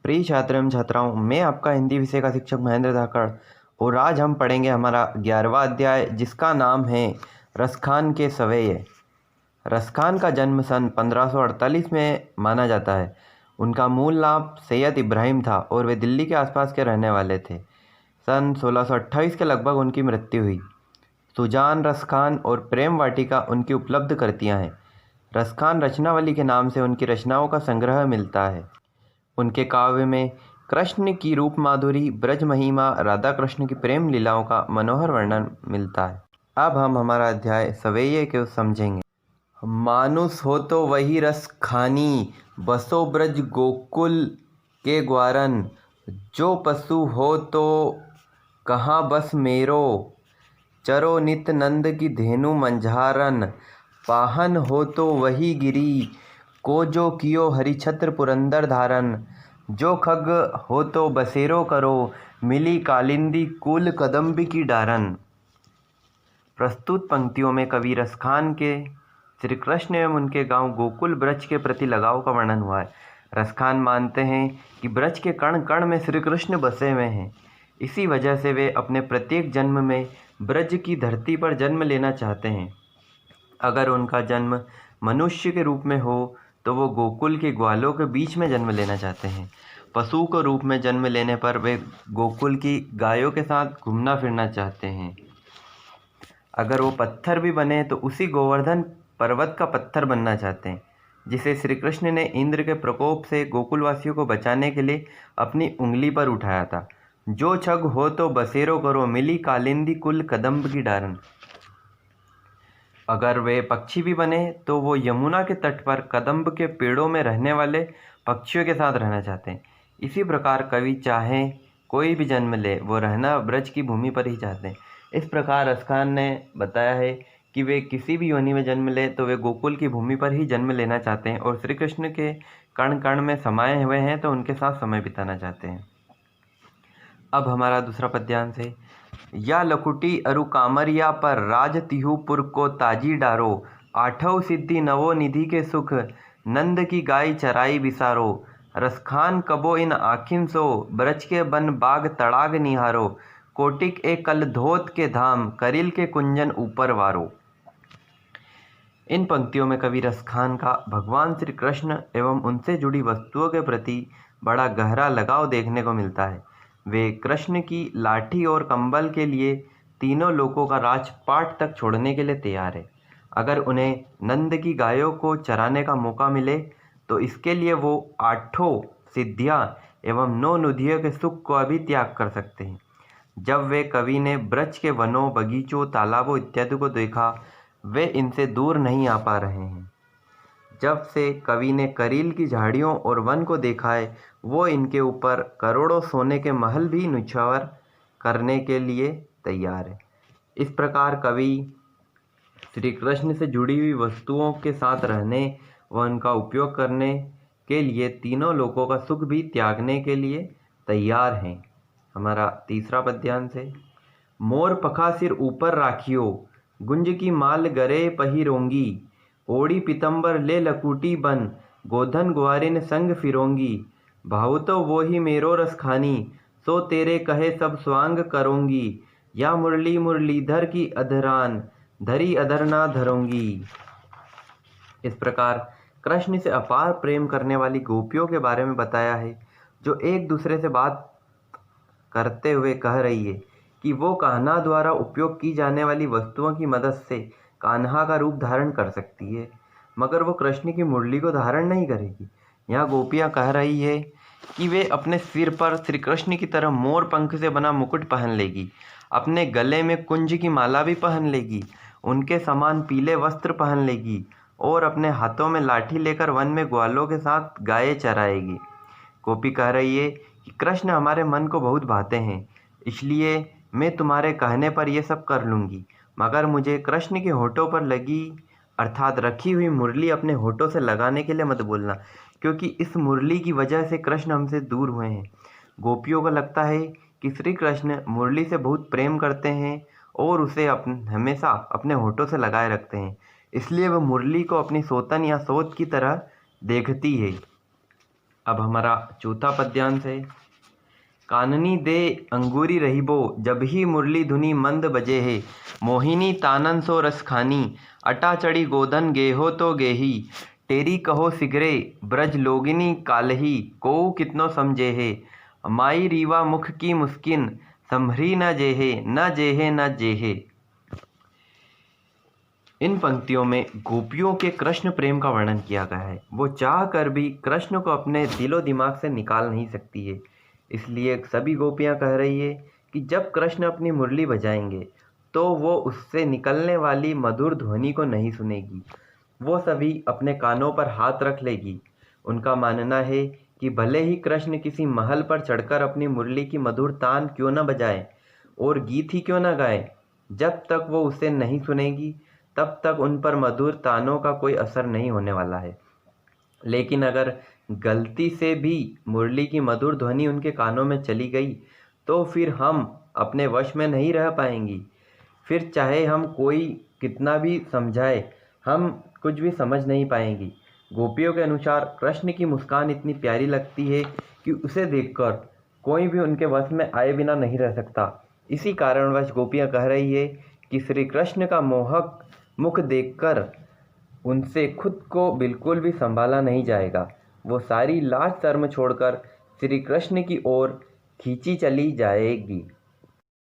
प्रिय छात्र एवं छात्राओं, मैं आपका हिंदी विषय का शिक्षक महेंद्र धाकड़ और आज हम पढ़ेंगे हमारा 11वां अध्याय जिसका नाम है रसखान के सवेये। रसखान का जन्म सन 1548 में माना जाता है। उनका मूल नाम सैयद इब्राहिम था और वे दिल्ली के आसपास के रहने वाले थे। सन 1628 के लगभग उनकी मृत्यु हुई। सुजान रसखान और प्रेम वाटिका उनकी उपलब्ध कृतियाँ हैं। रसखान रचनावली के नाम से उनकी रचनाओं का संग्रह मिलता है। उनके काव्य में कृष्ण की रूप माधुरी, ब्रज महिमा, राधा कृष्ण की प्रेम लीलाओं का मनोहर वर्णन मिलता है। अब हम हमारा अध्याय सवेये को समझेंगे। मानुष हो तो वही रस खानी, बसो ब्रज गोकुल के ग्वारन। जो पशु हो तो कहाँ बस मेरो, चरो नित नंद की धेनु मंझारन। पाहन हो तो वही गिरी, को जो कियो हरिछत्र पुरंदर धारन। जो खग हो तो बसेरो करो, मिली कालिंदी कुल कदम्ब की डारन। प्रस्तुत पंक्तियों में कवि रसखान के श्री कृष्ण एवं उनके गांव गोकुल ब्रज के प्रति लगाव का वर्णन हुआ है। रसखान मानते हैं कि ब्रज के कण कण में श्री कृष्ण बसे हुए हैं। इसी वजह से वे अपने प्रत्येक जन्म में ब्रज की धरती पर जन्म लेना चाहते हैं। अगर उनका जन्म मनुष्य के रूप में हो तो वो गोकुल के ग्वालों के बीच में जन्म लेना चाहते हैं। पशु के रूप में जन्म लेने पर वे गोकुल की गायों के साथ घूमना फिरना चाहते हैं। अगर वो पत्थर भी बने तो उसी गोवर्धन पर्वत का पत्थर बनना चाहते हैं, जिसे श्री कृष्ण ने इंद्र के प्रकोप से गोकुलवासियों को बचाने के लिए अपनी उंगली पर उठाया था। जो छग हो तो बसेरो करो, मिली कालिंदी कुल कदम्ब की डारन। अगर वे पक्षी भी बने तो वो यमुना के तट पर कदम्ब के पेड़ों में रहने वाले पक्षियों के साथ रहना चाहते हैं। इसी प्रकार कवि चाहे कोई भी जन्म ले, वो रहना ब्रज की भूमि पर ही चाहते हैं। इस प्रकार रसखान ने बताया है कि वे किसी भी योनि में जन्म ले तो वे गोकुल की भूमि पर ही जन्म लेना चाहते हैं और श्री कृष्ण के कण कण में समाये हुए हैं तो उनके साथ समय बिताना चाहते हैं। अब हमारा दूसरा पद्यांश है। या लकुटी अरु कामरिया पर, राज तिहुपुर को ताजी डारो। आठव सिद्धि नवो निधि के सुख, नंद की गाय चराई बिसारो। रसखान कबो इन आखिन सो, ब्रज के बन बाग तड़ाग निहारो। कोटिक ए कल धोत के धाम, करिल के कुंजन ऊपर वारो। इन पंक्तियों में कवि रसखान का भगवान श्री कृष्ण एवं उनसे जुड़ी वस्तुओं के प्रति बड़ा गहरा लगाव देखने को मिलता है। वे कृष्ण की लाठी और कंबल के लिए तीनों लोकों का राजपाट तक छोड़ने के लिए तैयार है। अगर उन्हें नंद की गायों को चराने का मौका मिले तो इसके लिए वो आठों सिद्धियां एवं 9 निधियों के सुख को भी त्याग कर सकते हैं। जब वे कवि ने ब्रज के वनों, बगीचों, तालाबों इत्यादि को देखा, वे इनसे दूर नहीं आ पा रहे हैं। जब से कवि ने करील की झाड़ियों और वन को देखा है, वो इनके ऊपर करोड़ों सोने के महल भी न्यौछावर करने के लिए तैयार है। इस प्रकार कवि श्री कृष्ण से जुड़ी हुई वस्तुओं के साथ रहने व उनका उपयोग करने के लिए तीनों लोकों का सुख भी त्यागने के लिए तैयार हैं। हमारा तीसरा पद्यांश है। मोर पखा सिर ऊपर राखियो, गुंज की माल गरे पहिरोंगी। ओढ़ी पीतम्बर ले लकुटी बन, गोधन ग्वारिन संग फिरोंगी। भाव तो वो ही मेरो रस खानी, सो तेरे कहे सब स्वांग करोंगी। या मुरली मुरलीधर की अधरान, धरी अधर ना धरोंगी। इस प्रकार कृष्ण से अपार प्रेम करने वाली गोपियों के बारे में बताया है, जो एक दूसरे से बात करते हुए कह रही है कि वो कान्हा द्वारा उपयोग की जाने वाली वस्तुओं की मदद से कान्हा का रूप धारण कर सकती है, मगर वो कृष्ण की मुरली को धारण नहीं करेगी। यहाँ गोपियाँ कह रही है कि वे अपने सिर पर श्री कृष्ण की तरह मोर पंख से बना मुकुट पहन लेगी, अपने गले में कुंज की माला भी पहन लेगी, उनके समान पीले वस्त्र पहन लेगी और अपने हाथों में लाठी लेकर वन में ग्वालों के साथ गायें चराएगी। गोपी कह रही है कि कृष्ण हमारे मन को बहुत भाते हैं, इसलिए मैं तुम्हारे कहने पर यह सब कर लूँगी, मगर मुझे कृष्ण के होठों पर लगी अर्थात रखी हुई मुरली अपने होठों से लगाने के लिए मत बोलना, क्योंकि इस मुरली की वजह से कृष्ण हमसे दूर हुए हैं। गोपियों को लगता है कि श्री कृष्ण मुरली से बहुत प्रेम करते हैं और उसे हमेशा अपने होठों से लगाए रखते हैं, इसलिए वह मुरली को अपनी सोतन या सोत की तरह देखती है। अब हमारा चौथा पद्यांश है। काननी दे अंगूरी रहीबो, जब ही मुरली धुनी मंद बजे है। मोहिनी तानन सो रस खानी, अटा चढ़ी गोधन गेहो तो गेही। टेरी कहो सिगरे ब्रज लोगिनी कालही, कोऊ कितनो समझे है। माई रीवा मुख की मुस्किन, संभरी न जेहे न जेहे न जेहे। इन पंक्तियों में गोपियों के कृष्ण प्रेम का वर्णन किया गया है। वो चाह कर भी कृष्ण को अपने दिलो दिमाग से निकाल नहीं सकती है, इसलिए सभी गोपियां कह रही है कि जब कृष्ण अपनी मुरली बजाएंगे तो वो उससे निकलने वाली मधुर ध्वनि को नहीं सुनेगी। वो सभी अपने कानों पर हाथ रख लेगी। उनका मानना है कि भले ही कृष्ण किसी महल पर चढ़कर अपनी मुरली की मधुर तान क्यों न बजाए और गीत ही क्यों न गाए, जब तक वो उसे नहीं सुनेगी तब तक उन पर मधुर तानों का कोई असर नहीं होने वाला है। लेकिन अगर गलती से भी मुरली की मधुर ध्वनि उनके कानों में चली गई तो फिर हम अपने वश में नहीं रह पाएंगी। फिर चाहे हम कोई कितना भी समझाए, हम कुछ भी समझ नहीं पाएंगी। गोपियों के अनुसार कृष्ण की मुस्कान इतनी प्यारी लगती है कि उसे देखकर कोई भी उनके वश में आए बिना नहीं रह सकता। इसी कारणवश गोपियाँ कह रही है कि श्री कृष्ण का मोहक मुख देखकर उनसे खुद को बिल्कुल भी संभाला नहीं जाएगा। वो सारी लाज शर्म छोड़कर श्री कृष्ण की ओर खींची चली जाएगी।